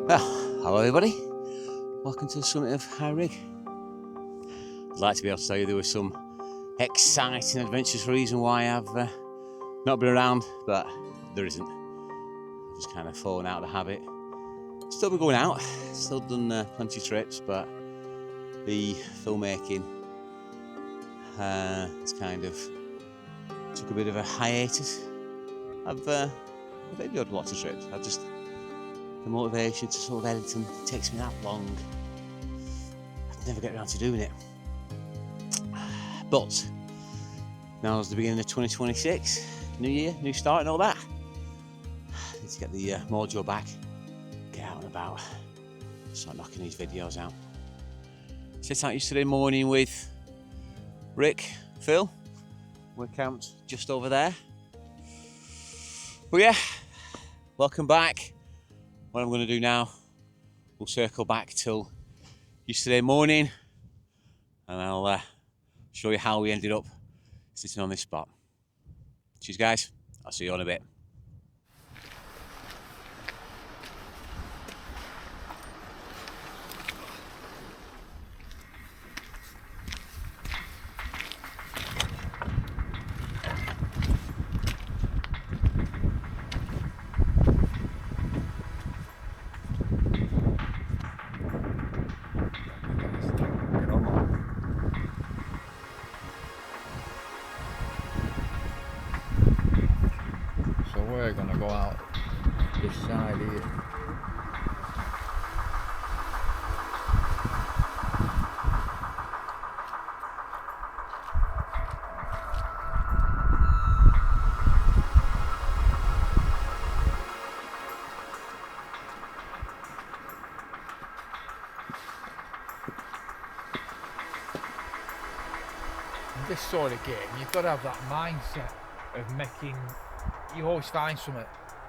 Well, hello everybody, welcome to the summit of High Rigg. I'd like to be able to tell you there was some exciting, adventurous reason why I've not been around, but there isn't. I've just kind of fallen out of the habit. Still been going out, still done plenty of trips, but the filmmaking it's kind of took a bit of a hiatus. I've maybe had lots of trips. The motivation to sort of editing takes me that long. I never get around to doing it. But now is the beginning of 2026, new year, new start and all that. I need to get the mojo back, get out and about, start knocking these videos out. Set out yesterday morning with Rick, Phil. We're camped just over there. But yeah, welcome back. What I'm going to do now, we'll circle back till yesterday morning and I'll show you how we ended up sitting on this spot. Cheers guys, I'll see you in a bit. We're going to go out this side here. In this sort of game, you've got to have that mindset of making. You always find something.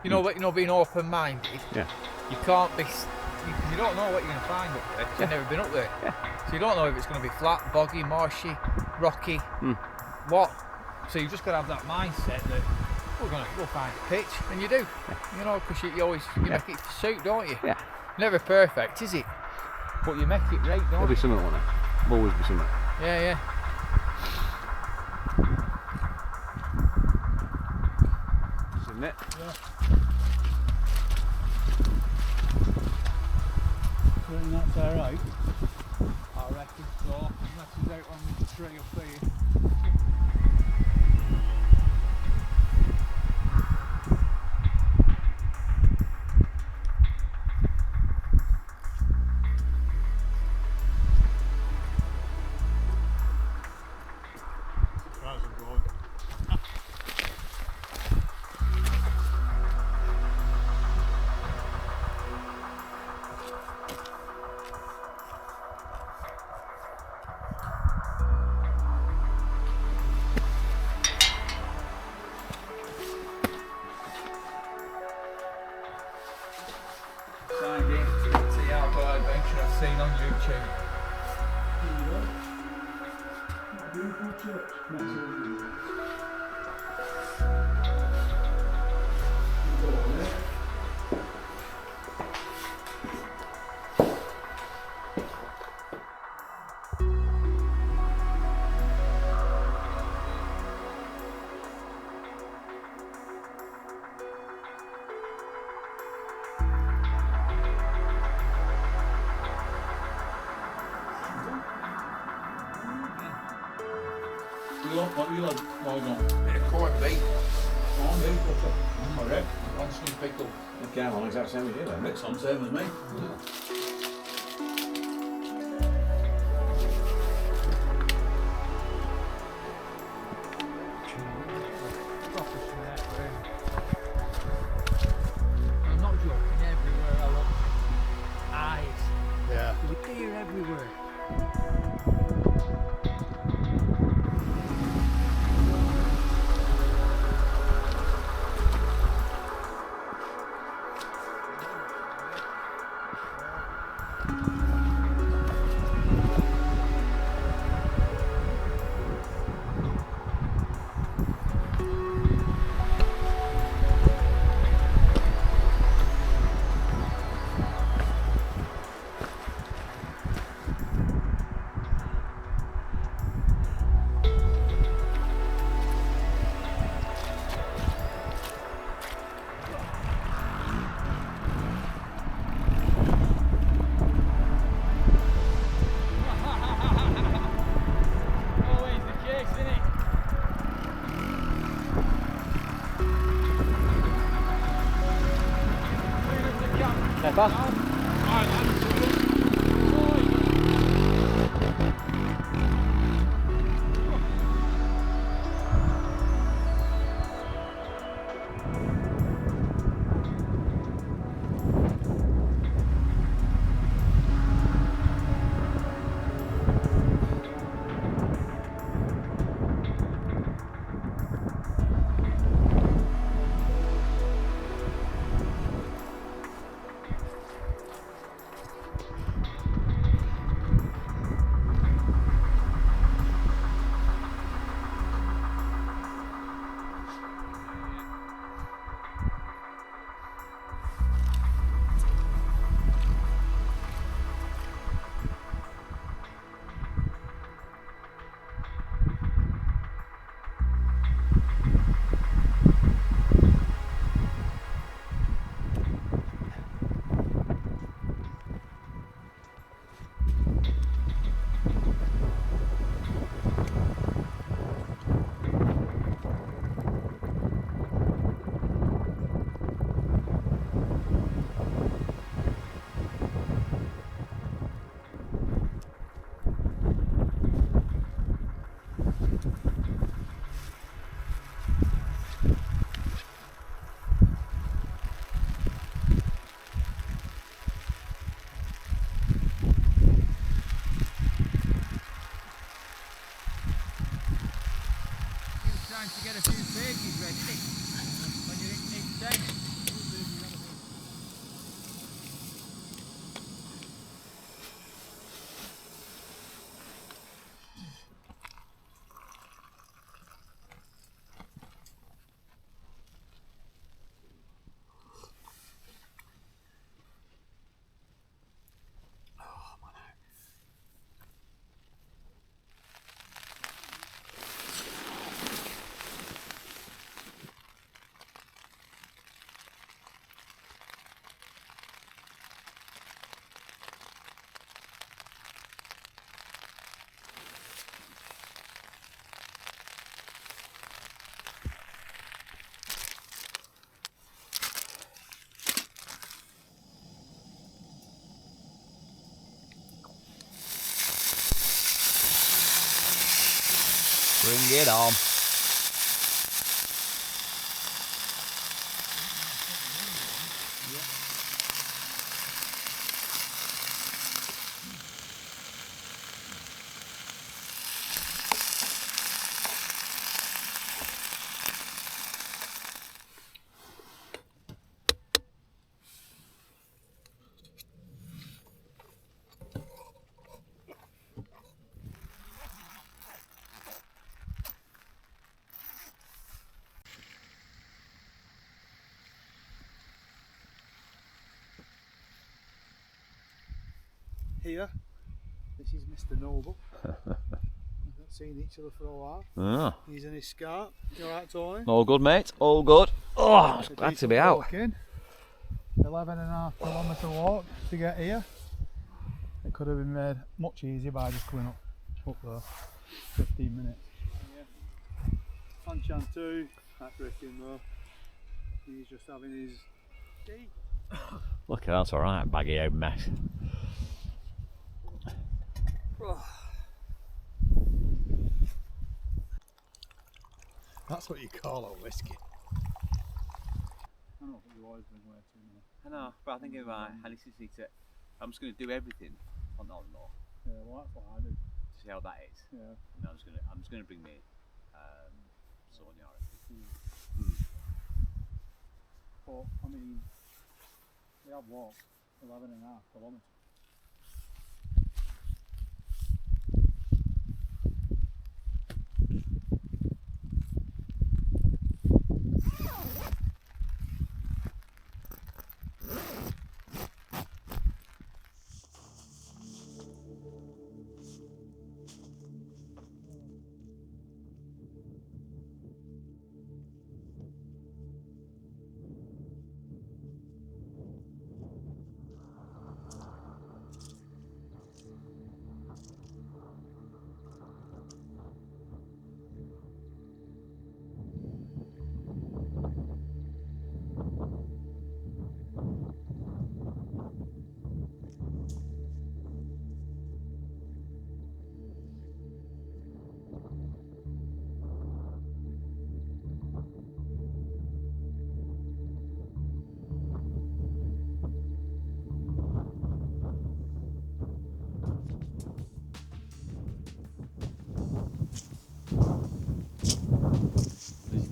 You know, being open-minded. Yeah. You can't be. You don't know what you're going to find up there. You've never been up there. Yeah. So you don't know if it's going to be flat, boggy, marshy, rocky, what. So you've just got to have that mindset that we'll find a pitch, and you do. Yeah. You know, because you always make it suit, don't you? Yeah. Never perfect, is it? But you make it right, don't you? There'll be something, won't there? There'll always be something. Yeah, yeah. It? Yeah. So that's alright. I reckon so. Unless he's out on the tree up there. Signed in to the outdoor adventure I've seen on YouTube. What you like? Bit of corned beef. Corned beef, what's Correct. On some pickle. Okay, I'm on the exact same as you then. It's on same as me. I'm not joking, everywhere I look. Eyes. Yeah. There's a deer everywhere. To get a few pages ready when you're in day. Bring it on. Here, this is Mr. Noble. We've not seen each other for a while. Ah. He's in his scarp. You alright, Tony? All good, mate. All good. Oh, it's glad to be out. Walking. 11.5 kilometre walk to get here. It could have been made much easier by just coming up there. 15 minutes. Yeah. Fanchan too. That's Rickin though. He's just having his tea. Look, that's alright, baggy old mess. That's what you call a whiskey. I know, but you always bring way too much. I know, but I think if I listen to it, I'm just going to do everything on no. Yeah, well that's what I do. See how that is. Yeah. And I'm just going to bring me Sonia. But I mean, we have walked 11.5 kilometres.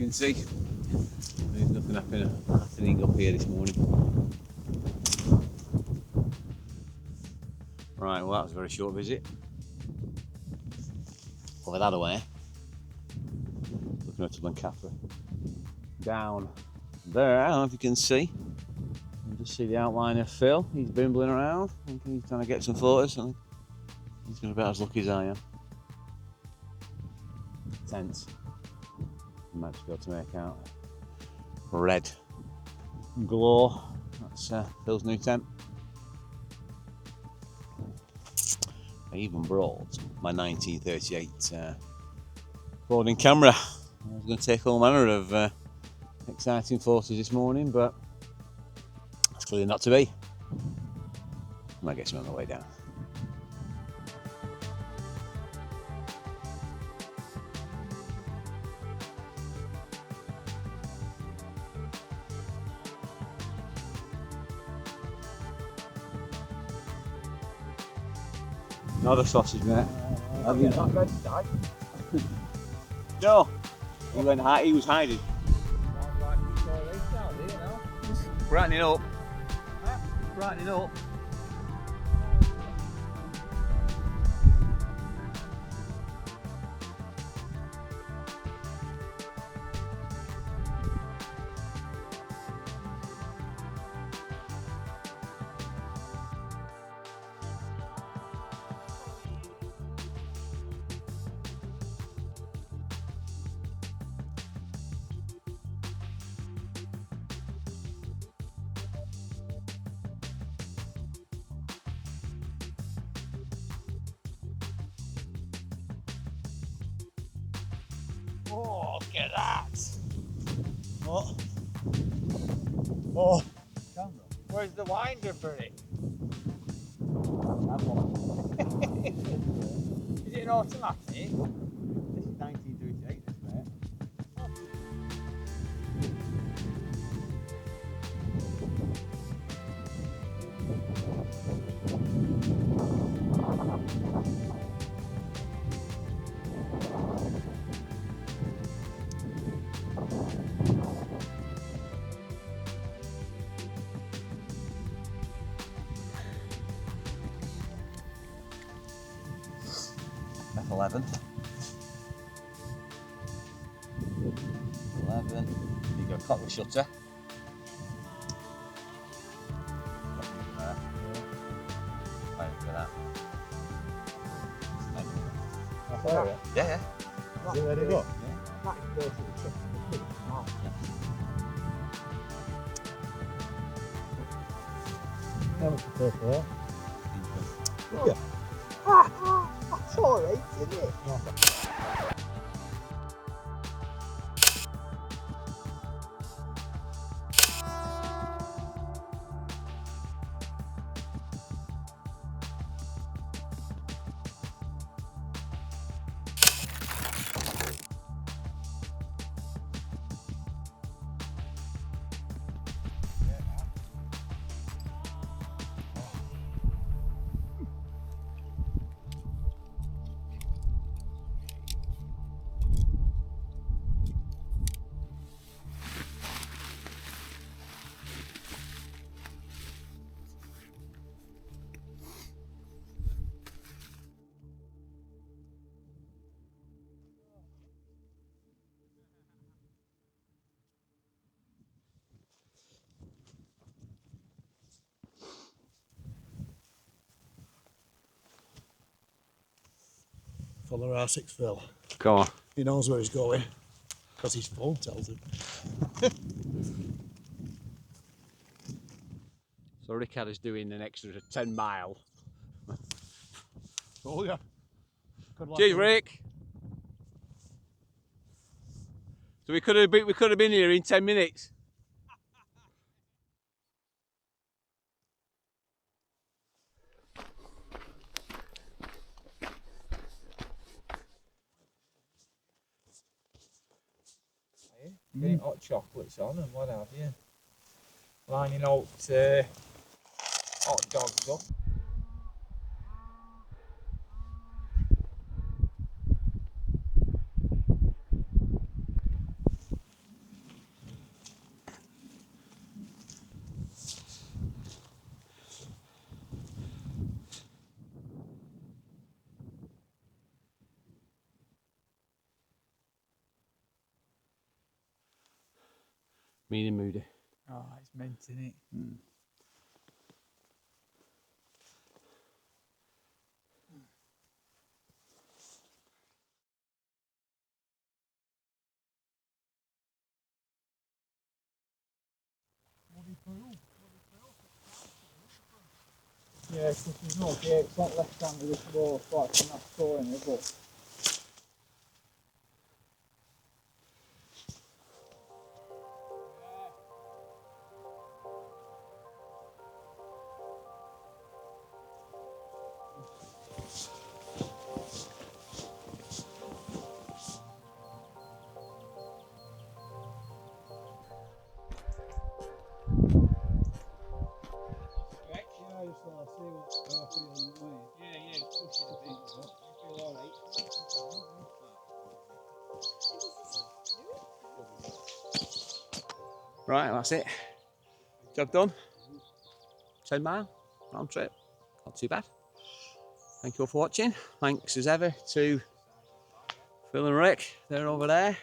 you can see. There's nothing happening up here this morning. Right, well that was a very short visit. Over that way, looking at Wildcamping. Down there, I don't know if you can see. You can just see the outline of Phil. He's bimbling around. I think he's trying to get some photos. I think he's going to be about as lucky as I am. Tense. You might just be able to make out red glow. That's Phil's new tent. I even brought my 1938 recording camera. I was going to take all manner of exciting photos this morning, but that's clearly not to be. I might get some on the way down. Another sausage, mate. Have you not ready to die? No. He was hiding. Brightening up. Brightening up. Oh, look at that! Oh. Oh. Where's the winder for it? That one. Is it an automatic? This is 1938, this mate. F11. 11. You go cock the shutter. Yeah. Is it ready to go? How much you pay for that? Yeah. That's alright, isn't it? Follow R6 Phil. Go on. He knows where he's going because his phone tells him. So Rickard is doing an extra 10 mile. Oh yeah. Cheers, Rick. So we could have been here in 10 minutes. Getting hot chocolates on and what have you. Lining out hot dogs up. Meaning moody. Oh, it's meant, isn't it? Yeah, because there's no gate, it's not left hand with this wall, so I can have storing it, but Yeah, just want to see what I feel on the way. yeah, push it a bit. You feel alright? Right, that's it. Job done. 10 mile round trip. Not too bad. Thank you all for watching. Thanks as ever to Phil and Rick. They're over there.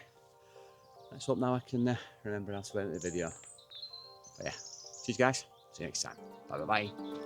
Let's hope now I can remember how to edit the video. But yeah, cheers guys. See you next time. Bye bye bye.